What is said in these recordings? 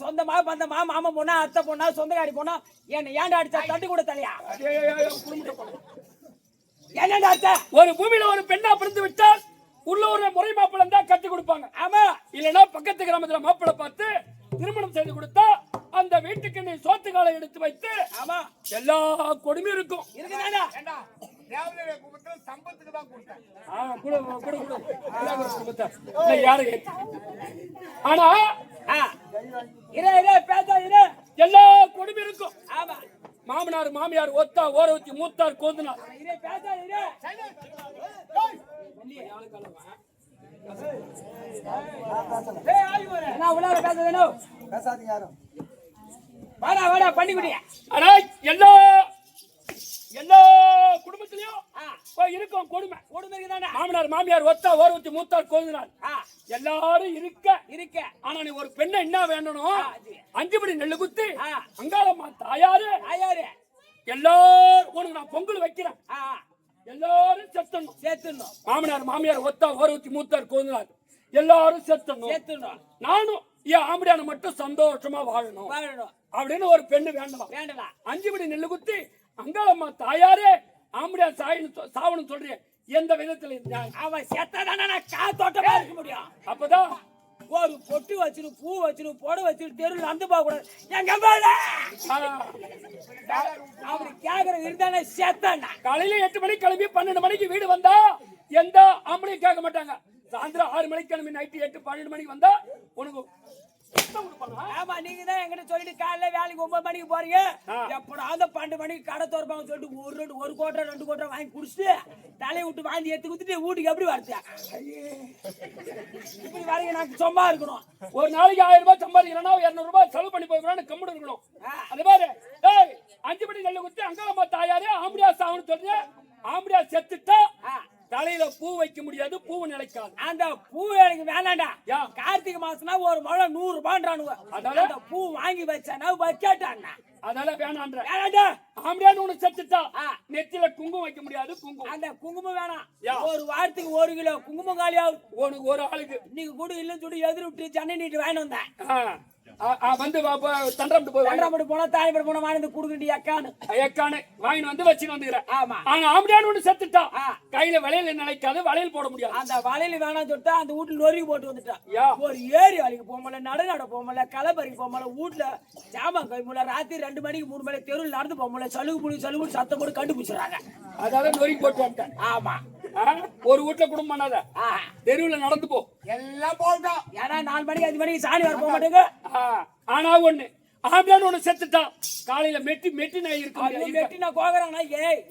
சொந்தமா பந்தமா மாமா பொண்ணா அத்தை பொண்ணா சொந்தக்காரி பொண்ணா என்ன ஏன்டா அடிச்சா தட்டி கூட தலையா என்னடா அடிச்ச ஒரு பூமியில ஒரு பெண்ணா பிறந்து விட்டால் உள்ளூர்ல முறை மாப்பிள்ளை தான் கட்டி கொடுப்பாங்க ஆமா இல்லனா பக்கத்து கிராமத்துல மாப்பிள்ளை பார்த்து திருமணம் செய்து கொடுத்தா அந்த வீட்டுக்கு நீ சோத்து காலை எடுத்து வைத்து ஆமா எல்லா கொடுமையும் இருக்கும் இருக்குதாடா ஏண்டா தேவதேவ குடும்பத்துல சம்பத்துக்கு தான் கொடுத்தேன் குடு குடு யாரு ஆனா இரு பேச இரு எல்லா கொடுமை இருக்கும் ஆமா மாமனார் மாமியார் ஒத்தா ஓரவத்தி மூத்தார் கோதுனார் இரு பேச இரு என்ன உள்ள பேச வேணும் பேசாதீங்க யாரும் வாடா வாடா பண்ணி குடியா அட எல்லா குடும்பத்திலயும் இருக்கும் கொடுமை கொடுமைக்குதானே மாமனார் மாமியார் ஒத்தா ஓரவத்தி மூத்தார் கோதுனார் எல்லாரும் இருக்க ஆனா நீ ஒரு பெண்ணை என்ன வேண்டணும் 5 படி நெல்லு குத்தி அங்காளம்மா தாயாரு எல்லாரும் உனக்கு நான் பொங்கல் வைக்கிறேன் எல்லாரும் செத்தணும் மாமனார் மாமியார் ஒத்தா ஓரவத்தி மூத்தார் கோதுனார் எல்லாரும் செத்தணும் நானும் என் ஆம்படியான மட்டும் சந்தோஷமா வாழணும் அப்படின்னு ஒரு பெண்ணு வேண்டலாம் 5 படி நெல்லு குத்தி அங்காளம்மா தாயாரே ஆம்படியா சாவணும் சொல்றேன் எந்த விதத்துல அவன் செத்தாதானே நான் காத்தோட்டமா இருக்க முடியும் அப்பதான் ஒரு பொட்டு வச்சிரு பூ வச்சிரு பொட வச்சிரு தெருவில் நடந்து போக கூடாது எங்க அப்படி கேக்குற இருந்தானே செத்தானா காலையில 8 மணிக்கு கிளம்பி 12 மணிக்கு வீடு வந்தா எந்த ஆம்பளையும் கேட்க மாட்டாங்க சாயந்தரம் 6 மணிக்கு கிளம்பி நைட்டு 8 12 மணிக்கு வந்தா உனக்கு ஆமா நீங்க தான் என்கிட்ட சொல்லிட்டு காலையில வேலைக்கு 9 மணிக்கு போறீங்க எப்படா அந்த 12 மணிக்கு கடை திறப்பாங்க சொல்லிட்டு ஒரு கோட்டை 2 கோட்டை வாங்கி குடிச்சிட்டு தலையை விட்டு வாங்கி எடுத்து குத்துட்டு வீட்டுக்கு எப்படி வரச்சா இப்படி வரீங்க நான் சும்மா இருக்கணும் ஒரு நாளைக்கு 1000 ரூபாய் சம்பாதிக்கிறேன்னா 200 ரூபாய் செலவு பண்ணி போய்க்கணும் கம்முடு இருக்கணும் அது மாதிரி 5 மணி நெல்லு குத்தி அங்காளம்மா தாயாரே ஆம்படியா சாவன்னு சொல்றேன் ஆம்படியா செத்துட்டா தலையில பூ வைக்க முடியாது பூ நிலைக்காது அந்த பூ எனக்கு வேணாண்டா கார்த்திகை மாசம்னா ஒரு முழம் 100 ரூபான்றானுவ அந்த பூ வாங்கி வச்சானா வச்சாட்டான்னா அதனால வேணான்ற ஆம்படியான்னு உனக்கு செத்துட்டா நெத்தில குங்குமம் வைக்க முடியாது குங்குமம் அந்த குங்குமம் வேணாம் ஒரு வாரத்துக்கு 1 கிலோ குங்குமம் காலியாகும் உனக்கு ஒரு ஆளுக்கு நீங்க கூட இல்லன்னு சொல்லி எதிர் விட்டு சென்னை நீட்டு வாங்கி வந்தேன் வந்து தண்டராம்பட்டு போனா தாய்படி போனா வாங்கி குடுக்கண்டி அக்கானு வாங்கி வந்து வச்சு வந்துக்கிறேன் ஆமா ஆனா ஆம்படியான்னு ஒண்ணு செத்துட்டா கையில வளையல் நினைக்காது வளையல் போட முடியாது அந்த வளையல் வேணாம் சொல்லிட்டா அந்த வீட்டுல நொறுக்கி போட்டு வந்துட்டான் ஒரு ஏரி வலிக்கு போகல நட போக முடியல களப்பறிக்கு போக முடியல வீட்டுல ஜாமான் கை முடியல ராத்திரி 2 மணிக்கு 3 மணிக்கு தெருவில் நடந்து போக முடியல சலுகு சத்தம் போட்டு கண்டுபிடிச்சிடறாங்க அதால நொறுக்கி போட்டு வந்துட்டேன் ஆமா ஒரு வீட்டுல குடும்பம் பண்ணாத தெருவுல நடந்து போ எல்லாம் போட்டோம் ஏன்னா 4 மணிக்கு 5 மணிக்கு சாணி வர போக மாட்டேங்க ஆனா ஒண்ணு ஆம்பளைன்னு ஒண்ணு செத்துட்டான் காலையில மெட்டி நாய் இருக்கு மெட்டி நான் கோகுறாங்கன்னா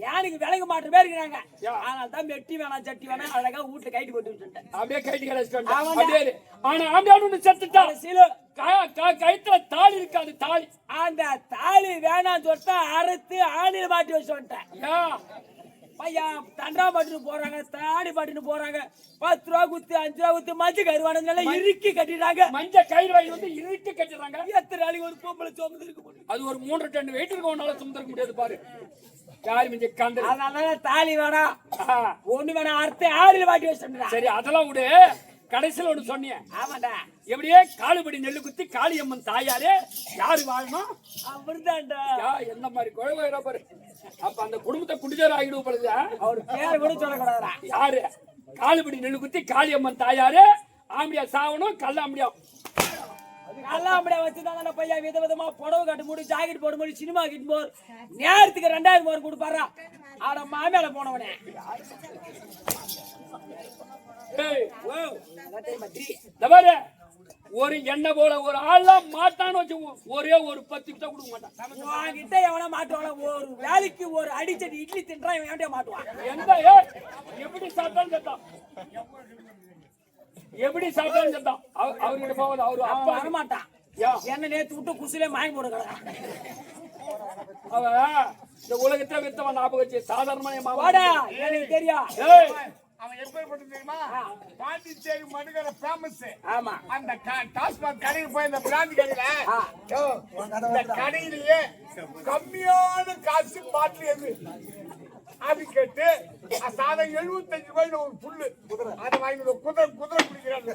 யானுக்கு விளங்க மாட்டு பேர் இருக்கிறாங்க ஆனால் தான் மெட்டி வேணாம் சட்டி வேணாம் அழகா வீட்டுல கைட்டு போட்டு விட்டுட்டேன் அப்படியே கைட்டு கிடைச்சிட்டேன் ஆனா ஆம்பளைன்னு ஒண்ணு செத்துட்டான் சில கைத்துல தாலி இருக்காது தாலி அந்த தாலி வேணாம் சொல்லிட்டா அறுத்து ஆணில மாட்டி வச்சு வந்துட்டேன் பையா தண்டா பாட்டுன்னு போறாங்க தாடி பாட்டுன்னு போறாங்க 10 ரூபா குத்து 5 ரூபா குத்து மஞ்ச கயிறு இறுக்கி கட்டிடுறாங்க மஞ்ச கயிறு வாங்கி வந்து இறுக்கி கட்டிடுறாங்க எத்தனை நாளைக்கு ஒரு பொம்பளை சுமந்து இருக்க முடியும் அது ஒரு 3 டன் வெயிட் இருக்கவனால சுமந்திருக்க முடியாது பாரு யாரு மிஞ்ச காந்த அதனால தாலி வேணாம் ஒண்ணு வேணாம் அறுத்து ஆணில மாட்டி வச்சு சரி அதெல்லாம் விடு கடைசியில ஒண்ணு சொன்னிய ஆமாண்டா எப்படியே காலுபடி நெல்லு குத்தி காளியம்மன் தாயாரே யாரு வாழணும் அப்படிதான்டா எந்த மாதிரி குழந்தை பாரு அப்ப அந்த குடும்பத்தை குடிஜார் ஆகிடும் பொழுது அவர் பேர் கூட சொல்லக்கூடாதா யாரு காலுபடி நெல்லு குத்தி காளியம்மன் தாயாரே ஆம்படியா சாவணும் கல்லாம்படியாம் கல்லாம்படியா வச்சுதாங்க பையா விதவிதமா புடவை கட்டு மூடி ஜாக்கெட் போட மூடி சினிமா கிட்டு போர் நேரத்துக்கு 2000 கொடுப்பாரா ஆட மாமேல போனவனே ஒரு என்ன போல ஒரு ஆள்லாம் மாட்டான்னு வச்சு ஒரே ஒரு 10 கிட்ட கொடுக்க மாட்டான் கிட்ட எவனா மாட்டுவாங்க ஒரு வேலைக்கு ஒரு அடிச்சடி இட்லி தின்றான் இவன் ஏன்டா மாட்டுவான் எந்த எப்படி சாப்பிட்டாலும் செத்தான் எப்படி சாப்பிட்டாலும் செத்தான் அவர்கிட்ட போவது அவரு அப்பா வரமாட்டான் என்ன நேத்து விட்டு குசிலே மாங்கி போடுங்க அவ இந்த உலகத்தை வித்தவன் ஞாபகம் வச்சு சாதாரணமான வாடா எனக்கு தெரியும் அவன் எப்பேற்பட்டு தெரியுமா பாண்டிச்சேரி மடுகரை ஃபேமஸ் ஆமா அந்த டாஸ்மாக் கடைக்கு போய் இந்த பிராந்தி கடையில இந்த கடையிலேயே கம்மியான காசு பாட்டில் எது அது கேட்டு சாதம் 75 ரூபாய்க்கு ஒரு புல்லு அதை வாங்கி குதிரை பிடிக்கிறாங்க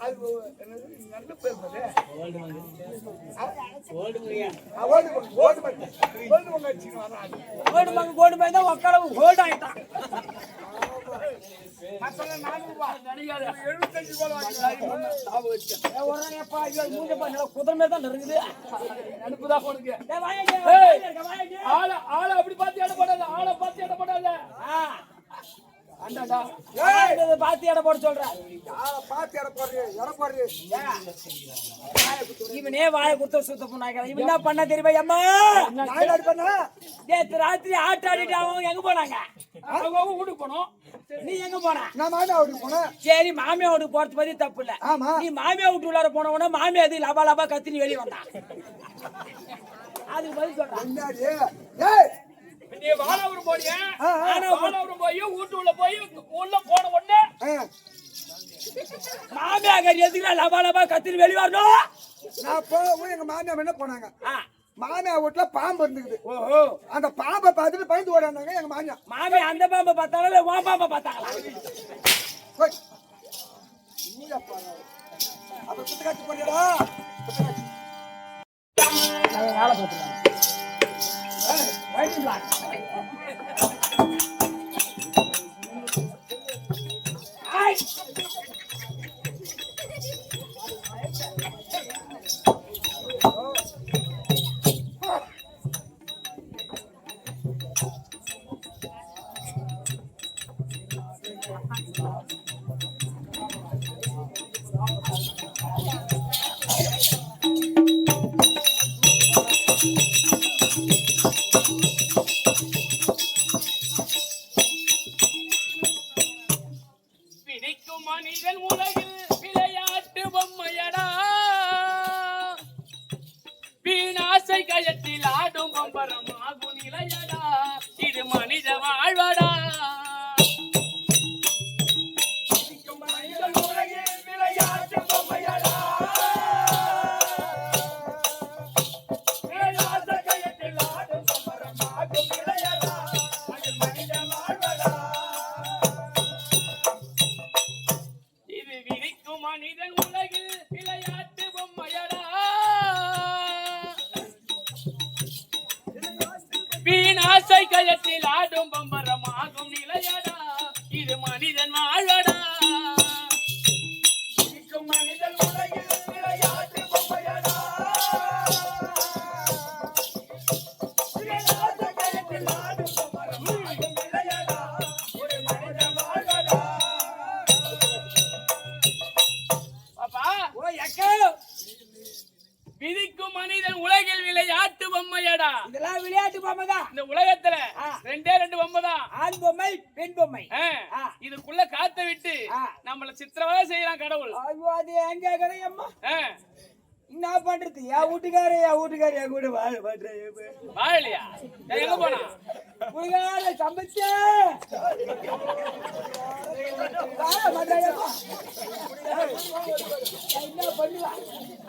அது நல்ல பேர் கோல்டு மங்க தான் உட்காரவு கோல்டு ஆயிட்டான் குதிரை தான் இருக்குது அனுப்புதான் போனுக்கு ஆளை அப்படி பார்த்து இடம் போடாத ஆளை பார்த்து இடம் போடாத பாத்து இடம் போட சொல்ற இவனே வாய குத்த சுத்த போனாங்க இவன் என்ன பண்ண தெரியுமா அம்மா நேற்று ராத்திரி ஆட்டாடிட்டு அவங்க எங்க போனாங்க அவங்க வீட்டுக்கு போனோம் நீ எங்க போன நான் மாமியா வீட்டுக்கு போனேன் சரி மாமியா வீட்டுக்கு போறது பத்தி தப்பு இல்ல நீ மாமியா வீட்டு உள்ளார போனவன மாமியா அது லபா லபா கத்தினி வெளியே வந்தான் அதுக்கு பதில் சொல்றேன். என்னடி ஏய் நீ வானவரும் போறிய ஆ, வானவரும் போய் வீட்டுக்குள்ள போய் உள்ள போன உடனே மாமியார் எதுக்குல லபா லபா கத்திரி வெளிய வரணும். நான் போகவும் எங்க மாமியார் என்ன போனாங்க மாமியார் வீட்டுல பாம்பு இருந்துக்குது ஓஹோ அந்த பாம்பை பார்த்துட்டு பயந்து ஓடாந்தாங்க எங்க மாமியார் மாமி அந்த பாம்பை பார்த்தாங்களா ஓ பாம்பை பார்த்தாங்களா? போய். நீயா பாரு. அப்ப குத்துக்காட்சி போறியடா குத்துக்காட்சி. வேலை பார்த்துக்கலாம். White black. ஐ பிடிக்கும் மனிதன் உலகில் விளையாட்டு பொம்மையடா வீணாசை கயத்தில் ஆடும் பம்பரமாகும் நிலையடா இது மனித வாழ்வடா பிடிக்கும் மனிதன் உலகில் விளையாட்டு பொம்மையடா வீணாசை கயத்தில் ஆடும் பம்பரமாகும் நிலையடா இது மனித வாழ்வடா இது விழிக்கும் மனிதன் உலகில் விளையாட்டு பொம்மையடா வீணாசை கயத்தில் ஆடும் பம்பரமாகும் நிலையடா இது மனிதன் வாழ்வடா விழிக்கும் மனிதன் உலகில் விளையாட்டு பொம்மையடா வீணாசை கயத்தில் ஆடும் பம்பரமாகும் நிலையடா ஒரு மனிதன் வாழ்வடா பாப்பா ஓ எக்கோ விதிக்கும் மனிதன் உலகில் விளையாட்டு பொம்மையடா இதெல்லாம் விளையாட்டு பொம்மை தான். இந்த உலகத்துல ஆ. ரெண்டே ரெண்டு பொம்மை தான் ஆண் பொம்மை பெண் பொம்மை. ஆ. இதுக்குள்ள காத்த விட்டு ஆ. நம்மள சித்திரவதை செய்யறான் கடவுள் ஐயோ அது எங்க கிடையம்மா ஆ. என்ன பண்றது? என் வீட்டுக்காரு என் கூட வாழ மாட்டேன். வாழலையா எங்க போனா புள்ளிகார சமைச்சே வாழ மாட்டேயம்மா. என்ன பண்ணுவா?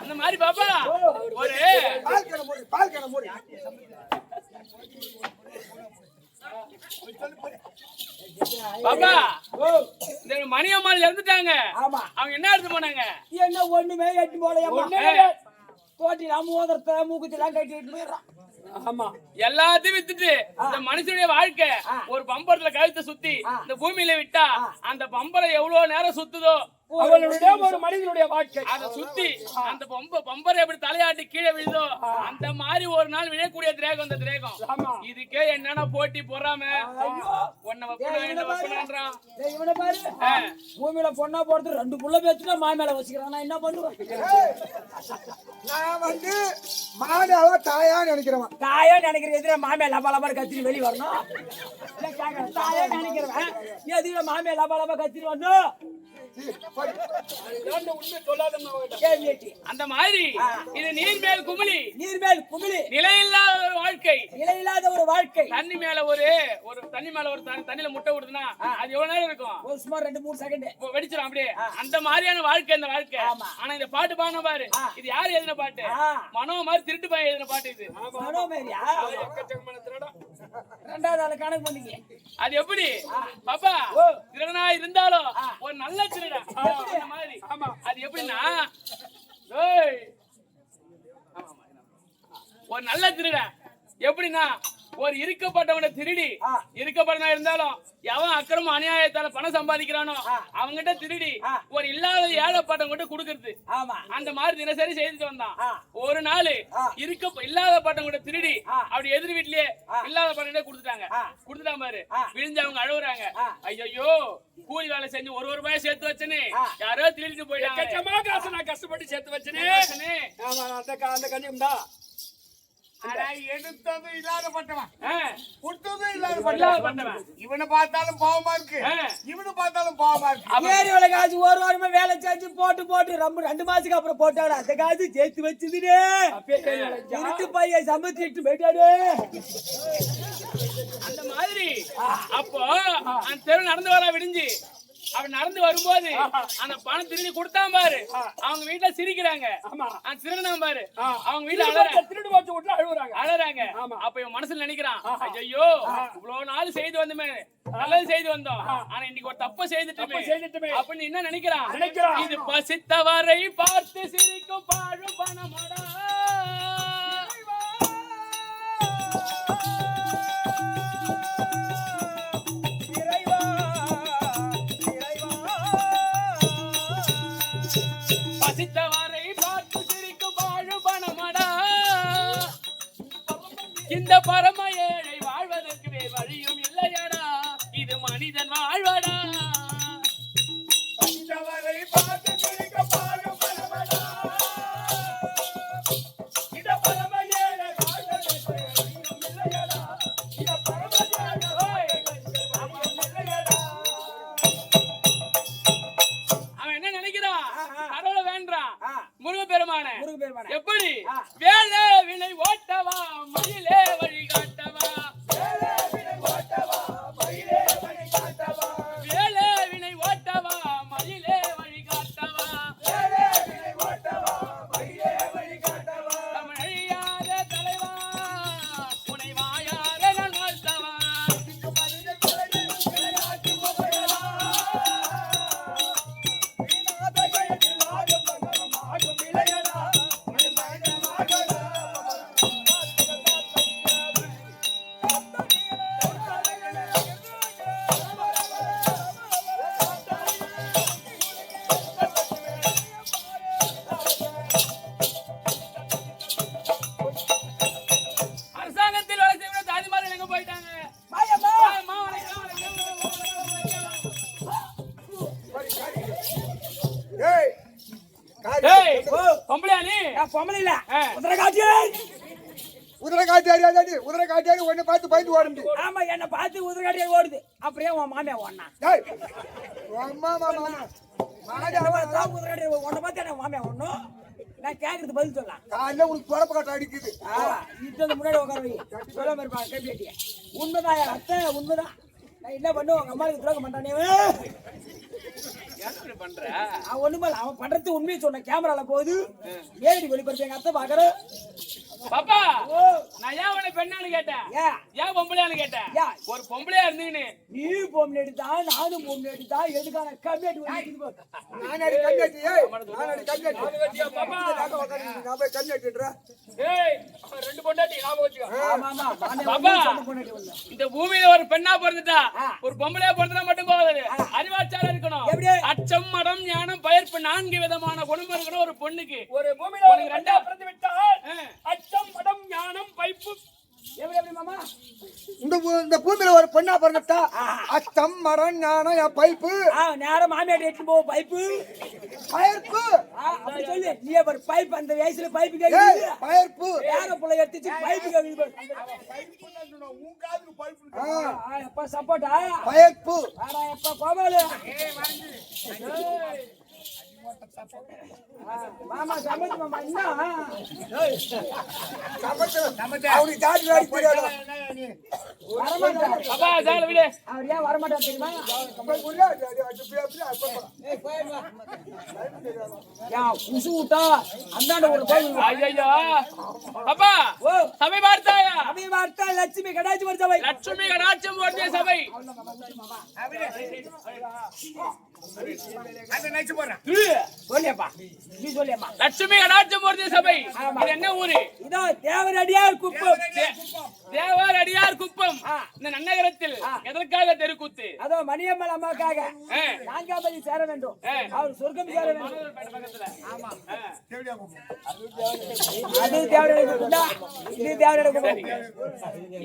அந்த மாதிரி பாப்பா ஒரு பால் கேன மூடி பாப்பா ஓ இந்த மணியம்மாள் இறந்துட்டாங்க ஆமா. அவங்க என்ன எடுத்து போனாங்க என்ன ஒண்ணுமே எட்டு போலையம்மா. ஒண்ணுமே போட்டி நம்ம மோதிரத்தை மூக்குத்தெல்லாம் கட்டிட்டு போயிடுறான். ஆமா எல்லாத்தையும் வித்துட்டு இந்த மனுஷனுடைய வாழ்க்கை ஒரு பம்பரத்துல கழுத்தை சுத்தி இந்த பூமியில விட்டா அந்த பம்பரை எவ்வளவு நேரம் சுத்துதோ அவளுடைய ஒரு மனிதனுடைய வாழ்க்கை அதை சுத்தி அந்த பம்பரை எப்படி தலையாட்டி கீழே விழுதோ அந்த மாதிரி ஒரு நாள் விழக்கூடிய திரேகம் அந்த திரேகம் இதுக்கே என்னன்னா போட்டி போறாம ஒன்ன வப்பனான்றான் இவனை பாரு பூமியில பொண்ணா போறது 2 புள்ள பேச்சுனா மாமேல வச்சுக்கிறான். நான் என்ன பண்ணுவேன்? நான் வந்து மாடாவா தாயா நினைக்கிறவன். தாயா நினைக்கிற எதிர மாமே லபா லபா கத்திரி வெளிய வரணும். இல்ல கேக்குறேன் தாயா நினைக்கிறவன் எதிர மாமே லபா லபா கத்திரி வரணும். அந்த மாதிரி இது நீர்மேல் குமிழி நீர்மேல் குமிழி நிலையில்லாத ஒரு வாழ்க்கை நிலையில்லாத ஒரு வாழ்க்கை. தண்ணி மேல ஒரு தண்ணி மேல ஒரு தண்ணியில முட்டை விடுதுன்னா அது எவ்வளவு நேரம் இருக்கும்? ஒரு சுமார் 2-3 செகண்ட் வெடிச்சிடும் அப்படியே. அந்த மாதிரியான வாழ்க்கை இந்த வாழ்க்கை. ஆனா இந்த பாட்டு பாடின பாரு இது யாரு எழுதின பாட்டு? மனோ மாதிரி திருட்டு பையன் எழுதின பாட்டு இது. மனோ மாதிரியா? ரெண்டாவது ஆளு கணக்கு பண்ணிக்க. அது எப்படி பாப்பா திருடனா இருந்தாலும் ஒரு நல்ல திருடன் அந்த மாதிரி. அது எப்படின்னா ஒரு நல்ல திருடன் எப்படின்னா ஒரு இருக்கப்பட்டவனை திருடி இருக்கப்பட்டவனா இருந்தாலும் எவன் அக்கிரமம் அநியாயத்தால பணம் சம்பாதிக்கிறானோ அவங்கிட்ட திருடி ஒரு இல்லாத ஏழைப்பட்டவங்கிட்ட குடுக்கறது. அந்த மாதிரி தினசரி செய்துட்டு வந்தான். ஒரு நாள் இல்லாத பட்டவங்கிட்ட திருடி அப்படி எதிர் வீட்லயே இல்லாத பட்டவங்கிட்ட கொடுத்துட்டாங்க பாரு. விழுந்து அவங்க அழுகுறாங்க. ஐயோ கூலி வேலை செஞ்சு ஒரு ரூபாய் சேர்த்து வச்சனே யாரோ திருடிட்டு போயிட்டாங்க. காசு நான் கஷ்டப்பட்டு சேர்த்து வச்சனே அந்த கஞ்சியும் ஆனா எடுத்ததும் இல்லாதப்பட்டவன் ஆ, கொடுத்ததும் இல்லாத இல்லாதப்பட்டவன் பண்ணவன். இவனை பார்த்தாலும் பாவமா இருக்கு ஆ. இவனை பார்த்தாலும் பாவமா இருக்கு ஏரி வேலை காசு ஒரு வாரமா வேலை செஞ்சு போட்டு ரொம்ப 2 மாசத்துக்கு அப்புறம் போட்டாரு அந்த காசு சேர்த்து வச்சதுடே அப்பயே கை வளைச்சா. இருட்டு பையன் சமைச்சிட்டு போயிட்டாரு அந்த மாதிரி அப்போ அந்த தெரு நடந்து வர விடிஞ்சு அவன் நடந்து வரும்போது அந்த பணம் திருடி கொடுத்தான் பாரு அவங்க வீட்டுல சிரிக்கிறாங்க ஆமா. அந்த திருடன் பாரு ஆ. அவங்க வீட்டுல திருடு போச்சு வீட்டுல அழுகுறாங்க. அழறாங்க ஆமா. அப்ப இவன் மனசுல நினைக்கிறான் ஐயோ இவ்வளவு நாள் செய்து வந்தோமே நல்லது செய்து வந்தோம் ஆனா இன்னைக்கு ஒரு தப்பு தப்பு செய்துட்டுமே. அப்படின்னு என்ன நினைக்கிறான் நினைக்கிறான். இது பசித்தவரை பார்த்து சிரிக்கும் பாழும் பணமடா பசித்தவரை பார்த்து சிரிக்கும் பாழும் பணமடா இந்த பரம ஏழை வாழ்வதற்கு வேறு வழியும் இல்லையடா இது மனிதன் வாழ்வடா பசித்தவரை பார்த்து சிரிக்கும் பாழும் பணமடா. இந்த பரம ஏழை வாழ்வதற்கு வழியும் இல்லையடா. இந்த பரம ஏழை வாழ்வதற்கு வழியும் இல்லையடா. அவன் என்ன நினைக்கிறான் கடவுளை வேண்டான் முருகப்பெருமான முருகப்பெருமானை. எப்படி வேலை வினை ஓட்டவா மயிலே வழிகாட்டவா வேலை வினை ஓட்டவா மயிலே வழிகாட்டவா தமிழ் அழியாத தலைவா உனை வாயார நான் வாழ்த்தவா அரசாங்கத்தில் வேலை செய்யற தாதிமார்கள் எங்க போயிட்டாங்க மாயம்மா. ஆமா, வணக்கம், ஏய், டேய், பொம்பளையா நீ நான் பொம்பளை இல்ல ஆ. குதிரை காட்சி குதிரை காட்டியாடி உதிரை காட்டியாடி உன்னை பார்த்து பயந்து ஓட முடியும். ஆமா என்ன பார்த்து குதிரை காட்டியே ஓடுது அப்படியே உன் மாமியா ஓடனா டேய், அம்மா மாமா குதிரை காட்டி உன்னை பார்த்து என்ன மாமியா ஓடணும் நான் கேட்கறது பதில் சொல்லலாம் காலையில உனக்கு குழப்ப காட்ட அடிக்குது. இட்டு முன்னாடி உட்கார வை சொல்லாம இருப்பாங்க கேப்பிட்டிய உண்மைதான் என் அத்தை உண்மைதான் நான் என்ன பண்ணுவேன் உங்க அம்மாவுக்கு துரோகம் பண்றானே ஏன் இப்படி பண்ற அவன் ஒண்ணுமே அவன் பண்றது உண்மையை சொன்ன கேமரால போகுது நேரடி வெளிப்படுத்தி எங்க அத்தை பாக்குறேன் பாப்பா நான் ஏன் உன்னை பெண்ணான்னு கேட்டேன் ஏன் ஏன் பொம்பளையான்னு கேட்டேன் ஏன்? ஒரு பொம்பளையா இருந்தீங்கன்னு நீ பொம்மை எடுத்தா நானும் பொம்மை எடுத்தா எதுக்கான கம்மியாட்டி நானடி கண்ணாட்டி, ஏய், நானடி கண்ணாட்டி. நான் போய் கண்ணாட்டிடுறேன். ஏய், அவன் 2 பொண்டாட்டி ஞாபகம் வச்சுக்கோ. ஆமா ஆமா பாப்பா பொண்ணாட்டி ஒண்ணு இந்த பூமியில ஒரு பெண்ணா பிறந்துட்டா ஒரு பொம்பளையா பிறந்தா மட்டும் போகாது அறிவாச்சாரம் இருக்கணும் எப்படி? அச்சம் மடம் ஞானம் பயிர்ப்பு 4 விதமான குணம் இருக்கணும் ஒரு பொண்ணுக்கு ஒரு பூமியில ஒரு உனக்கு ரெண்டா பிறந்து விட்டால் அச்சம் மடம் ஞானம் பைப்பு எப்படி எப்படி மாமா இந்த பூமியில ஒரு பெண்ணா பிறந்துட்டா அச்சம் மரம் ஞானம் என் பைப்பு நேரம் மாமியாட்டி எடுத்து போவோம் பைப்பு பயர்ப்பு. அப்படி சொல்லு நீ ஒரு பைப் அந்த வயசுல பைப்பு ஏய், கேக்குது பயர்ப்பு. யார புள்ள எடுத்துச்சு பைப்பு கேக்குது உன் காதுக்கு பைப்பு இருக்கு. எப்ப சப்போட்டா பயர்ப்பு. ஆடா எப்ப கோபாலு மாமா சமைச்சு மாமா என்ன அவனுக்கு ஜாதி வேடி தெரியாது. வரமாட்டாரு அப்பா சால விடு அவர் ஏன் வரமாட்டாரு தெரியுமா ஏன் குசு விட்டா அந்தாண்ட ஒரு கோவில் ஐயோ அப்பா ஓ சபை பார்த்தாயா அப்படியே வார்த்தா லட்சுமி கடாச்சி வருது சபை லட்சுமி கடாட்சம் போட்டிய சபை அந்த நினைச்சு போறேன் சொல்லியப்பா நீ சொல்லியம்மா லட்சுமி கடாட்சம் போட்டிய சபை இது என்ன ஊரு இதோ தேவரடியார் குப்பம் தேவார் அடியார் குப்பம் இந்த நன்னகரத்தில் எதற்காக தெருக்கூத்து அதோ மணியம்மல் அம்மாவுக்காக ஆ. 4ஆம் பதி சேர வேண்டும் அவர் சொர்க்கம் சேர வேண்டும் ஆமா அது தேவரடி குப்பம் இது தேவரடி குப்பம்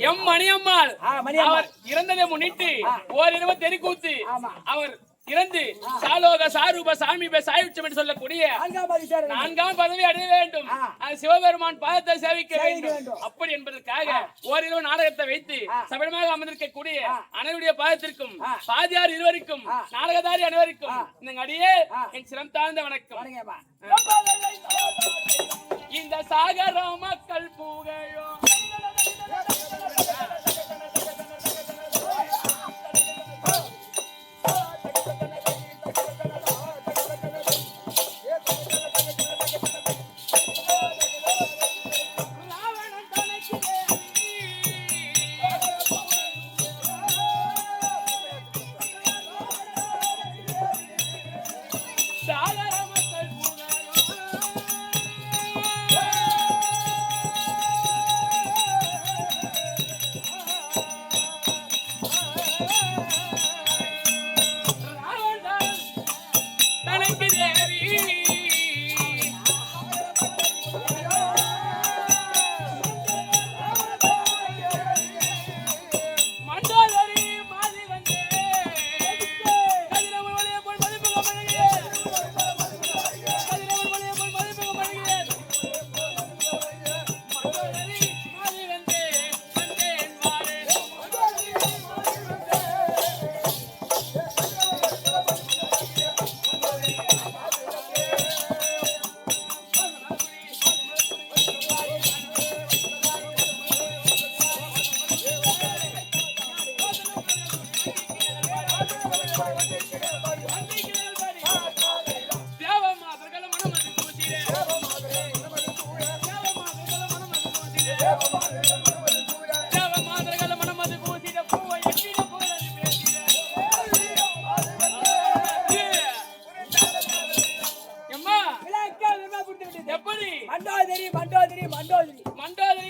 எம் மணியம்மாள் மணியம்மாள். அவர் இறந்ததை முன்னிட்டு ஓரிரவு தெருக்கூத்து ஆமா. அவர் இறந்து சாலோக சாரூப சாமீப சாயுட்சம் என்று சொல்லக்கூடிய நான்காம் பதவி அடைய வேண்டும். அது சிவபெருமான் பாதத்தை சேவிக்க வேண்டும். அப்படி என்பதற்காக ஓரிரவு நாடகத்தை வைத்து சபலமாக அமர்ந்திருக்கக்கூடிய அனைவருடைய பாதத்திற்கும் பாதியார் இருவருக்கும் நாடகதாரி அனைவருக்கும் இந்த அடியே என் சிரம் தாழ்ந்த வணக்கம். இந்த சாகர மக்கள் புகழோ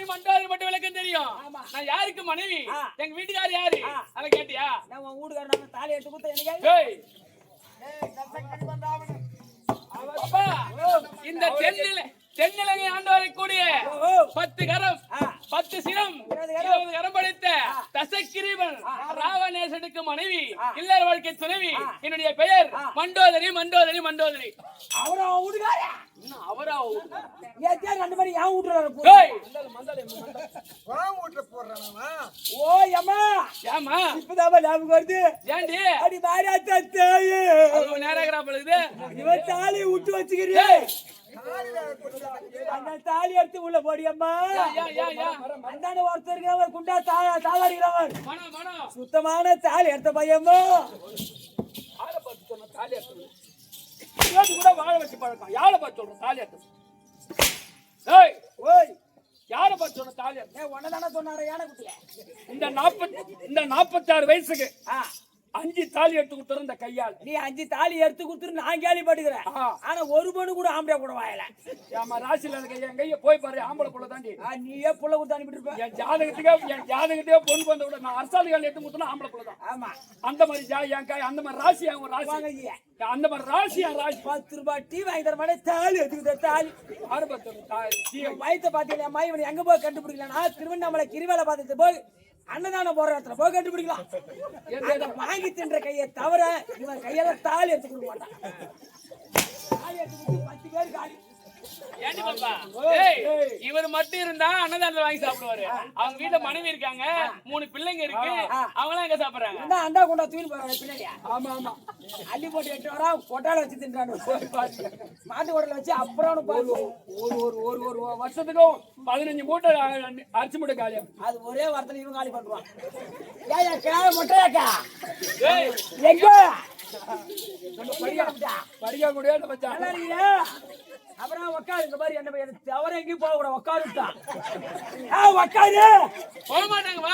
மண்டோதரி மட்டும் விளக்கம் தெரியும். நான் யாருக்கு மனைவி, எங்க வீட்டுக்காரர் யாரு அத கேட்டியா? நான் உன் வீட்டுக்காரர் தாலி எடுத்து கொடுத்த எனக்கு அப்பா இந்த தென்னிலங்கை ஆண்டு வரக்கூடிய 10 கரம் 10 சிரம் 20 கரம் படைத்த தசக்கிரீவன் ராவணேசனுக்கு மனைவி இல்லற வாழ்க்கை துணைவி என்னுடைய பெயர் மண்டோதரி. மண்டோதரி மண்டோதரி அவரா வீட்டுக்காரா? அவரா ஏத்தியா ரெண்டு பேரும் ஏன் வீட்டுறாரு? ஓ அம்மா ஏமா இப்பதான் ஞாபகம் வருது. ஏண்டி அடி மாரியாத்தா தேய் நேரா பழுது இவன் தாலி விட்டு வச்சுக்கிறீ. அந்த தாலி எடுத்து உள்ள போடியம்மா. அந்தாண்ட ஒருத்தருக்கு அவர் குண்டா தாளாடிக்கிறவர் சுத்தமான தாலி எடுத்த பையம்மா. தாலி எடுத்து கூட வாழ வச்சு பழக்கம். யாரை பார்த்து சொல்ற தாலி எடுத்து? யாரை பார்த்து சொன்ன தாலி எடுத்து? உன்னதானே சொன்னாரு யானை குட்டிய. இந்த 46 வயசுக்கு 5 தாலி எடுத்து கொடுத்துரு இந்த கையால். நீ 5 தாலி எடுத்து கொடுத்துரு நான் கேள்விப்பட்டுக்கிறேன். ஆனா ஒரு பொண்ணு கூட ஆம்பளை கூட வாயல. ஏமா ராசியில இருக்க என் கைய போய் பாரு, ஆம்பளை புள்ள தாண்டி. நீயே புள்ள கொடுத்து அனுப்பிட்டு இருப்ப. என் ஜாதகத்துக்கே பொண்ணு வந்த விட நான் அரசாதி கால் எடுத்து கொடுத்தா ஆம்பளை புள்ள தான். ஆமா அந்த மாதிரி என் கை அந்த மாதிரி ராசி அவங்க ராசி அந்த மாதிரி ராசி என் ராசி. 10 ரூபாய் டீ வாங்கி தர மாதிரி தாலி எடுத்துக்கிட்ட தாலி 60 வயத்தை பாத்தீங்களா அம்மா? இவனை எங்க போய் கண்டுபிடிக்கலாம்? திருவண்ணாமலை கிரிவேலை பார்த்துட்டு போய் அன்னதானம் போற இடத்துல போய் கண்டுபிடிக்கலாம். வாங்கி தின்ற கையை தவிர இவன் கையால தாலி எடுத்து கொடுக்க மாட்டான். தாலி எடுத்து 10 பேர் காலி. ஏண்டி பாப்பா இவர் மட்டும் இருந்தா அன்னதானத்துல வாங்கி சாப்பிடுவாரு. அவங்க வீட்டுல மனைவி இருக்காங்க, 3 பிள்ளைங்க இருக்கு, அவங்க எங்க சாப்பிடுறாங்க? அண்டா கொண்டா தூக்கி போறாங்க பின்னாடியா. ஆமா ஆமா அள்ளி போட்டு 8 வரா கொட்டால வச்சு தின்றானு. மாட்டு கொட்டல வச்சு அப்புறம் ஒரு வருஷத்துக்கும் 15 மூட்டை அரிசி மூட்டை காலியா. அது ஒரே வாரத்துல இவன் காலி பண்ணுவான். ஏயா கே மொட்டையாக்கா எங்க படிக்க கூடிய அப்புறம் உட்காரு. இந்த மாதிரி என்ன தவற எங்கேயும் போக கூட உட்காருட்டான். உட்காரு போக மாட்டாங்க. வா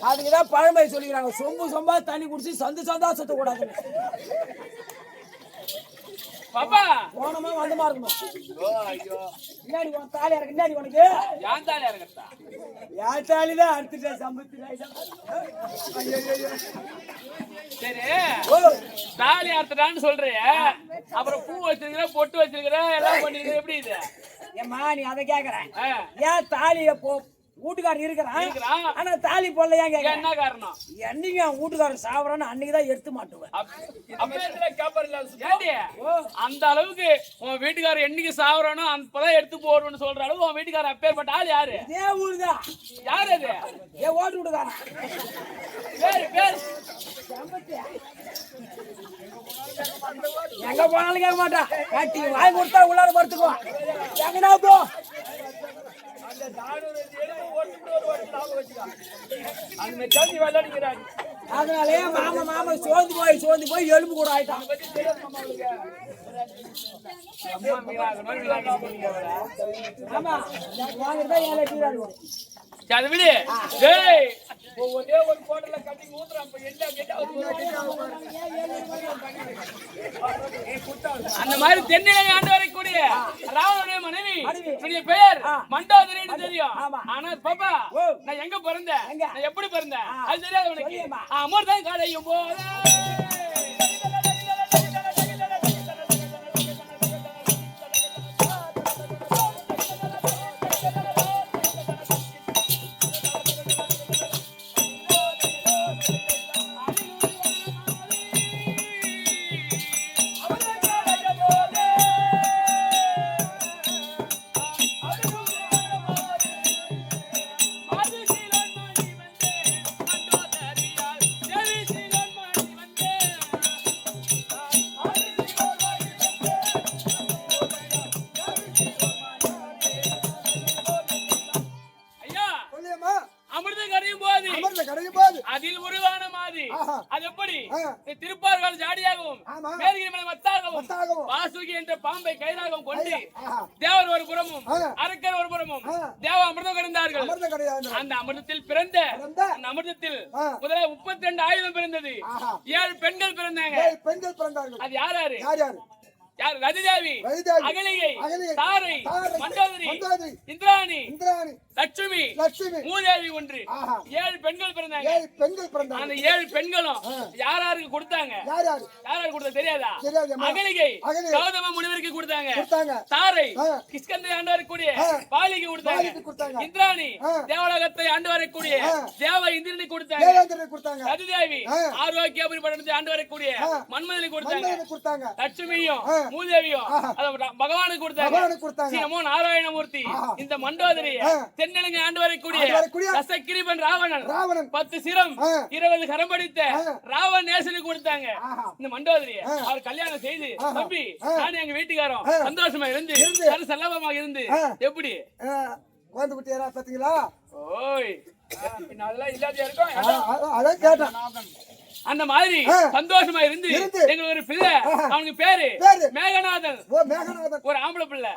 அதுக்குதான் பழமொழி சொல்லிக்கிறாங்க, சொம்பு சொம்பா தண்ணி குடிச்சு சந்து சந்தா சுத்த கூடாது. பாப்பா போனமா வந்தமா இருக்கணும். முன்னாடி உன் தாலியா இருக்கு. முன்னாடி உனக்கு யான் தாலியா இருக்கா? யான் தாலிதான் அடுத்துட்டா சம்பத்து. சரி தாலி அறுத்துட்டான்னு சொல்றிய, அப்புறம் பூ வச்சிருக்கிற பொட்டு வச்சிருக்கிற எல்லாம் பண்ணிருக்கிற எப்படி இது? ஏம்மா நீ அதை கேக்குறேன். ஏன் தாலிய வீட்டுக்காரன் இருக்கிறான் இருக்கிறான். ஆனா தாலி போடலையா கேக்குறேன். என்ன காரணம்? என்னைக்கு என் வீட்டுக்காரன் சாவறான்னு அன்னைக்குதான் எடுத்து மாட்டுவேன். ஏண்டி? அந்த அளவுக்கு உன் வீட்டுக்காரர் என்னைக்கு சாவறானோ அப்பதான் எடுத்து போடுவேன்னு சொல்ற அளவுக்கு உன் வீட்டுக்காரர் அப்பேற்பட்ட ஆள் யாரு? இதே ஊருதான். யாரு அது? ஏன் ஓட்டு விடுக்காரன் பேர் எங்க போனாலும் கேட்க மாட்டான். கட்டி வாங்கி கொடுத்தா உள்ளார படுத்துக்குவான். எங்கடா ப்ரோ? அதனாலே மாமா சோர்ந்து போய் எலும்பு கூட ஆயிட்டான். ஆமா வாங்கிட்டு ஏழை டீராடு அது விடு. டேய் ஒரே ஒரு கோட்டல கட்டி ஊத்துறான். அந்த மாதிரி தென்னிலை ஆண்டு வரக்கூடிய ராவனுடைய மனைவி பெயர் மண்டோதரி தெரியும். ஆனா பாப்பா நான் எங்க பிறந்தேன், நான் எப்படி பிறந்தேன் அது தெரியாது உனக்கு. அமர்தான் கடையும் போல அதில் உருவான மாதிரி. அது எப்படி? திருப்பார்கால் ஜாடியாகவும் மேல்கிரி மத்தாகவும் வாசுகி என்ற பாம்பை கைலாகவும் கொண்டு தேவர் ஒரு புறமும் அரக்கர் ஒரு புறமும் தேவ அமிர்தம் கிடந்தார்கள். அந்த அமிர்தத்தில் பிறந்த அந்த அமிர்தத்தில் முதல்ல 32 ஆயுதம் பிறந்தது. 7 பெண்கள் பிறந்தாங்க. அது யாரு? யார்? ரதிதேவி, அகலிகை, தாரை, மண்டோதரி, இந்திராணி, லட்சுமி, மூதேவி ஒன்று. 7 பெண்கள் பிறந்தாங்க. அந்த 7 பெண்களும் யாராருக்கு கொடுத்தாங்க? யாராருக்கு கொடுத்தா தெரியாதா? அகலிகை கௌதம முனிவருக்கு கொடுத்தாங்க. தாரை கிஷ்கிந்தை ஆண்டு வரக்கூடிய பாலிக்கு கொடுத்தாங்க. இந்திராணி தேவலோகத்தை ஆண்டு வரக்கூடிய தேவ இந்திரனை கொடுத்தாங்க. ரதிதேவி ஆரோக்கியபுரி பட்டணத்தை ஆண்டு வரக்கூடிய மன்மதனை கொடுத்தாங்க. லட்சுமியும் மூதேவியும் பகவானுக்கு கொடுத்தாங்க. நமோ நாராயணமூர்த்தி. இந்த மண்டோதரிய தென்னிலங்கை ஆண்டு வரக்கூடிய தசகிரீபன் ராவணன் 10 சிரம் 20 கரம் படித்த ராவண நேசனுக்கு கொடுத்தாங்க. இந்த மண்டோதரிய அவர் கல்யாணம் செய்து தம்பி நான் எங்க வீட்டுக்காரன் சந்தோஷமா இருந்து சல்லாபமாக இருந்து எப்படி குழந்தை குட்டியாரா பாத்தீங்களா? ஓய் நல்லா இல்லாத இருக்கும். அதான் கேட்டேன். அந்த மாதிரி சந்தோஷமா இருந்து எங்களுக்கு ஒரு பிள்ளை. அவனுக்கு பேரு மேகநாதன். ஒரு ஆம்பளை பிள்ளை,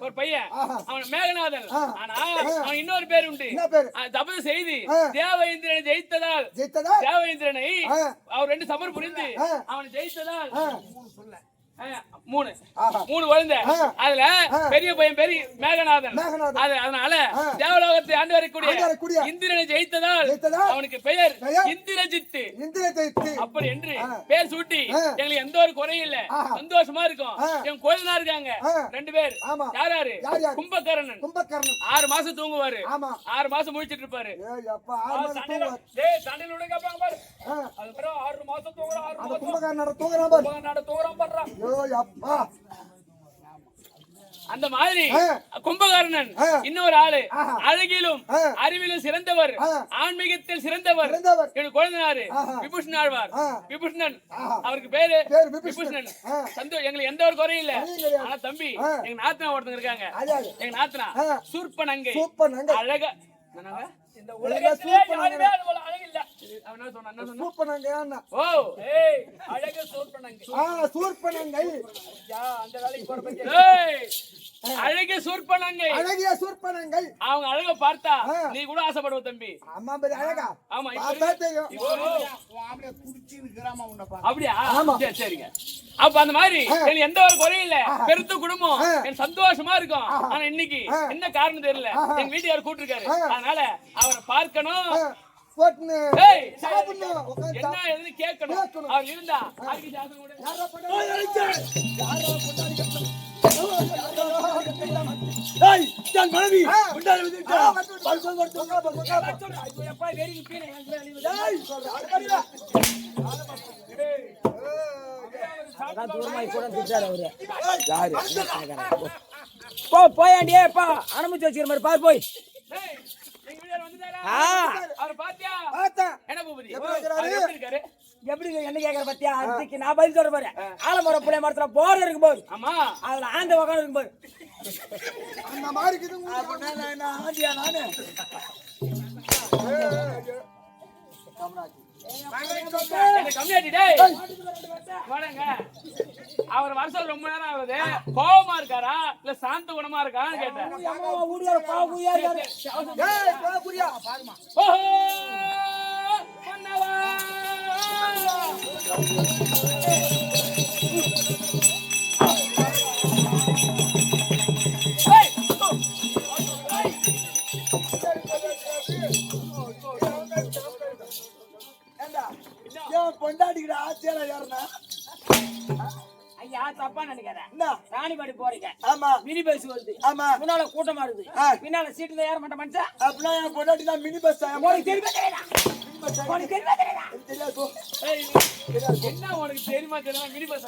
ஒரு பையன். அவன் மேகநாதன். ஆனா அவன் இன்னொரு பேர் உண்டு. தபது செய்து தேவ இந்திரனை ஜெயித்ததால் தேவ இந்திரனை அவர் 2 சமர் புரிந்து அவனை ஜெயித்ததால் 3 குழந்தை. அதுல பெரிய பையன் பேரு மேகநாதன். அதனால தேவலோகத்தை ஆண்டு வரக்கூடிய இந்திரனை ஜெயித்ததால் அவனுக்கு பெயர் இந்திரஜித்து. அப்படி என்று பேர் சூட்டி எங்களுக்கு எந்த ஒரு குறையும் இல்ல, சந்தோஷமா இருக்கும். என் கோயிலா இருக்காங்க 2 பேர். யாரு? கும்பகர்ணன். 6 மாசம் தூங்குவாரு, 6 மாசம் முழிச்சிட்டு இருப்பாரு. 6 மாசம் தூங்குறான். அந்த மாதிரி கும்பகர்ணன் இன்னொரு ஆளு அழகிலும் அறிவிலும் சிறந்தவர், ஆன்மீகத்தில் சிறந்தவர். என் குழந்தைனாரு விபூஷன் ஆழ்வார். விபூஷணன் அவருக்கு பேரு விபூஷணன். எங்களுக்கு எந்த ஒரு குறையும் இல்ல. ஆனா தம்பி எங்க நாத்தனா ஒருத்தங்க இருக்காங்க. எங்க நாத்தனா சூர்பனங்கை. அழகா இந்த உலகத்திலே யாருமே அது போல அழகு இல்ல. அவன் என்ன சொன்னா? சூர்பனங்கை. ஓ ஏய் அழகு சூர்பனங்கை. சூர்பனங்கை. அந்த வேலைக்கு போற பத்தி. ஏய் அழகு சூர்பனங்கை. அழகிய சூர்பனங்கை. அவங்க அழக பார்த்தா நீ கூட ஆசைப்படுவ தம்பி. அம்மா பேரு அழகா. ஆமா பார்த்தா தெரியும். ஆம்பளை குடிச்சி நிக்கறாமா உன்ன பா. அப்படியே சரிங்க. அப்ப அந்த மாதிரி எனக்கு எந்த ஒரு குறையும் இல்ல. பெருத்த குடும்பம் எனக்கு சந்தோஷமா இருக்கும். ஆனா இன்னைக்கு என்ன காரணம் தெரியல. எங்க வீட்டுக்காரர் கூட்டிருக்காரு. அதனால அவரை பார்க்கணும், என்ன எதுன்னு கேட்கணும். அவர் இருந்தா அதுக்கு சாசனம் கூட ஏய் நான் மனைவி முன்னாடி வந்து பல்சல் வரது எப்பா வெறிக்கு கீழே அதான் தூரமாய் கூட திட்டாரு அவரு யாரு போயாண்டியே பா அனுமதி வச்சுக்கிற மாதிரி பாரு போய் ஏய், எங்க வீட்டுல வந்துட்டாரா? ஆ அவர் பாத்தியா? பார்த்தேன். என்ன பூபதி? எப்படி இருக்கிறாரு? அவர் எப்படி இருக்காரு? எப்படி என்ன கேக்குற பத்தியா அதுக்கு நான் பதில் சொல்ற பாரு ஆலமரம் புளிய மரத்துல போற இருக்கும் போது ஆமா. அதுல ஆந்த உக்காந்து இருக்கும் போது அந்த மாதிரி இருக்குது அப்படின்னா ஆந்தியா நானு என்ன கம்மியாட்டி டேய். வாடங்க. அவர் வர சொல்ல ரொம்ப நேரம் ஆகுது. கோவமா இருக்காரா இல்ல சாந்த குணமா இருக்கான்னு கேட்டேன். ஊடியார பாவுயா இருக்காரு ஏய் புரியா ஓஹோ! மன்னவா! ஏய்! ஏய்! ஏண்டா ஏன் பொண்டாட்டிக்கிட்ட ஆச்சேல யாருன்னா ஐயா தப்பா நினைக்காத என்ன ராணிபாடி போறீங்க ஆமா மினி பஸ் வருது ஆமா முன்னால கூட்டமா இருக்குது ஆ. பின்னால சீட்டுல ஏற மாட்டேன் மனுஷன் அப்படின்னா என் பொண்டாட்டி தான் மினி பஸ் உனக்கு தெரியுமா தெரியாதா உனக்கு தெரியுமா தெரியாதா தெரியாது போ. ஏய், என்ன உனக்கு தெரியுமா தெரியுமா மினி பஸ்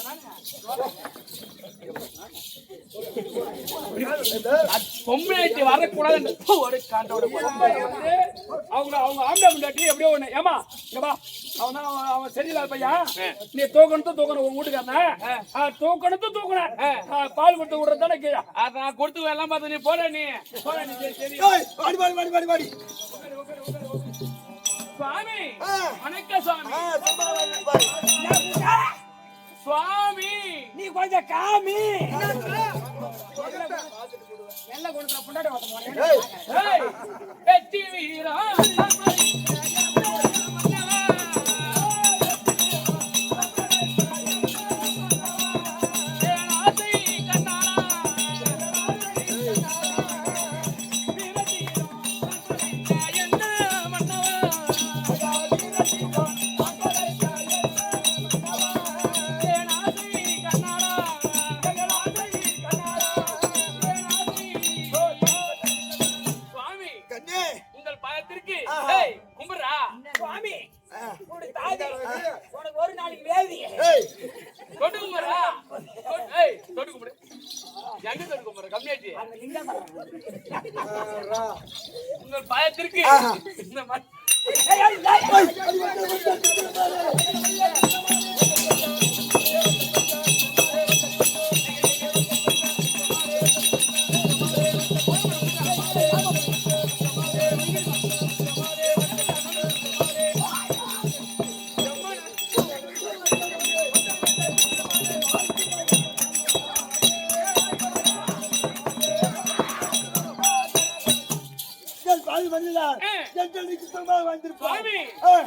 பொம்பளைட்டி வரக்கூடாது ஒரு காண்டோட வந்து அவங்க ஆம்பளை முன்னாடி எப்படியோ ஒண்ணு ஏமா ஏமா அவன் சரியில்லாத பையன் நீ தூக்கணும் உன் வீட்டுக்காரன தூக்கணும் பால் கொடுத்து விடுறதானே கீழே நான் கொடுத்து எல்லாம் பார்த்து நீ போட நீ சரி ஏய் வாடி வாடி வாடி வாடி வாடி சுவாமி ஆ. வணக்கம் சுவாமி சும்மா வாடி பாரு சுவாமி நீ கொஞ்சம் காமி எல்ல கொடுக்குற புண்டாடி ஓட்ட ஏய் ஏய், வெற்றி வீரா சுவாமி கண்ணே உங்கள் பாதத்திற்கு ஆஹா. ஏய், கும்பிடுறா சுவாமி உனக்கு தாதி உனக்கு ஒரு நாளைக்கு வேதி ஏய் தொட்டு கும்பிடுறா ஏய் தொட்டு கும்பிடு எங்க தொட்டு கும்பிடுற கம்மியாச்சு அந்த லிங்கம் உங்கள் பாதத்திற்கு ஆஹா. இந்த மண் பாதி வந்ததா ஜென்டல் நீ சுத்தமா வந்திருப்பா சுவாமி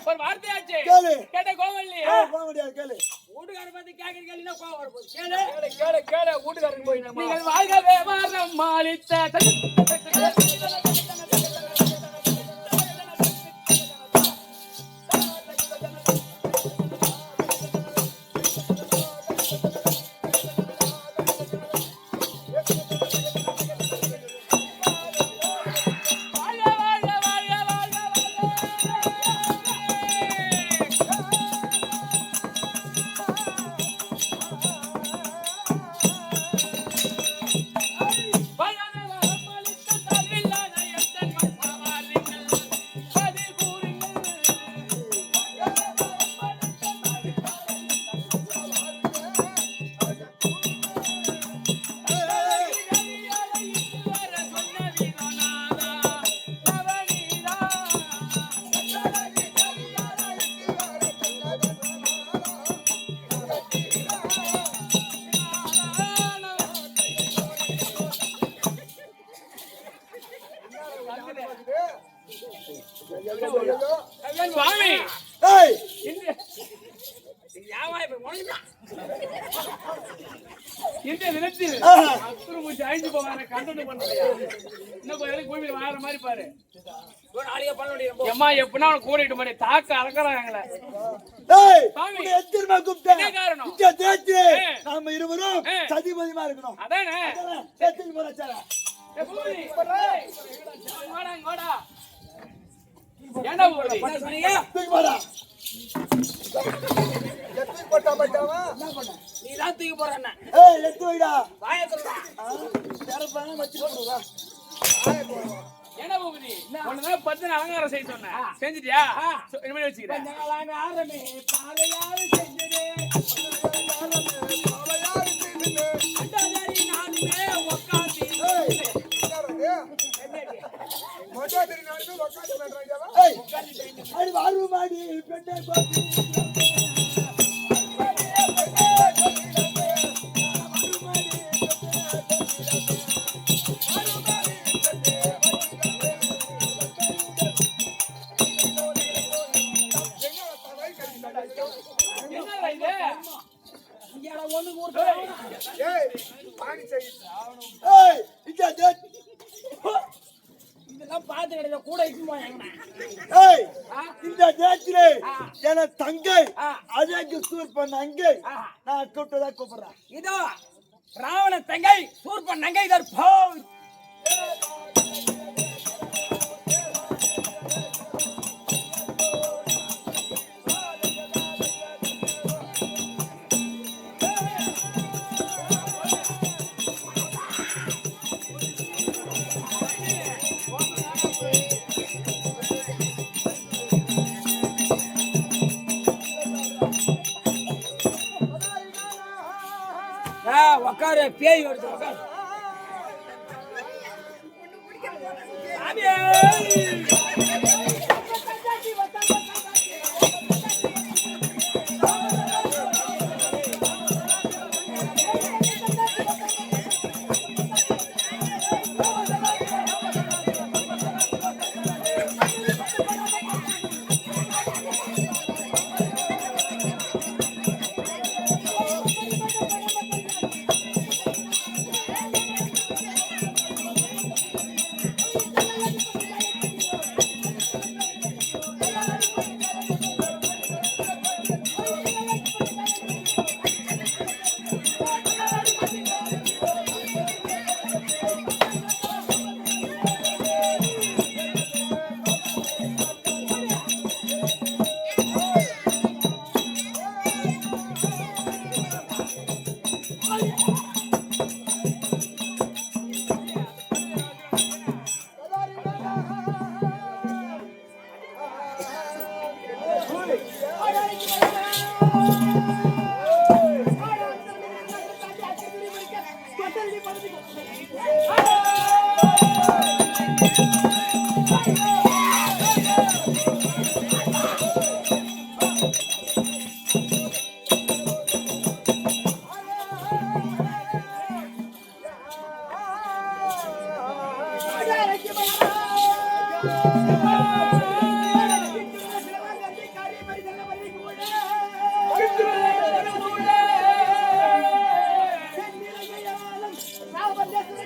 ஒரு வார்த்தையாச்சு கேளு. கேட்ட கோவம் இல்லையா போக முடியாது கேளு வீட்டுக்கார பார்த்து கேட்கற கேள்வினா கோவம் வரப்போகுது கேளு கேள வீட்டுக்காரருக்கு போய் நம்ம நீங்கள் வாழ்கவே வாரம் மாளித்த சுவாமி ஏய் இந்த தினத்தில் அசுர மூச்சு அழிஞ்சு போவார கண்டன பண்றியா இன்னும் கொஞ்ச நாளைக்கு பூமியில வாழற மாதிரி பாரு நாளைக்கு பண்ண முடியும் எம்மா எப்படின்னா அவனை கூட்டிட்டு போய் தாக்க அறக்குறாங்களே டேய் சாமி. உன்னை எத்திரமா கூப்பிட்டேன் என்ன காரணம்? இங்க தேய்ச்சு நாம இருவரும் சதிபதிமா இருக்கணும் அதானே தேய்ச்சு போறச்சாரா ஏண்டா போகுது என்ன சொன்னீங்க தூக்கி போடா எத்தனை போட்டா பட்டாவா நீ தான் தூக்கி போறேன்னா ஏய் எடுத்து வைடா வாய சொல்றா தேரப்பான வச்சு போடுவா என்ன போகுது ஒண்ணுதான் 10 அலங்காரம் செய்ய சொன்னேன் செஞ்சுட்டியா இனிமேல் வச்சுக்கிறேன் கொஞ்ச நாளாக ஆரம்பி பாலையாறு செஞ்சது அண்டாதாரி நானுமே உக்காந்து ஏய் அடி வாரு மாடி பெண்ணே பாத்து என்னடா இது இங்க ஒண்ணு ஊர் ஏய் பாணி செய் ஏய் இங்க தேய் இதெல்லாம் பார்த்து கிடையாது கூட இட்டு போயாங்கண்ணா ஏய் இந்த தேய்ச்சிலே என தங்கை அஜய்க்கு சூர் பண்ண அங்கே நான் கூப்பிட்டதா கூப்பிடுறேன் இதோ ராவண தங்கை சூர்பன் நங்கை தற்போ உக்காரு பேய் வருது உக்காரு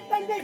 தங்கை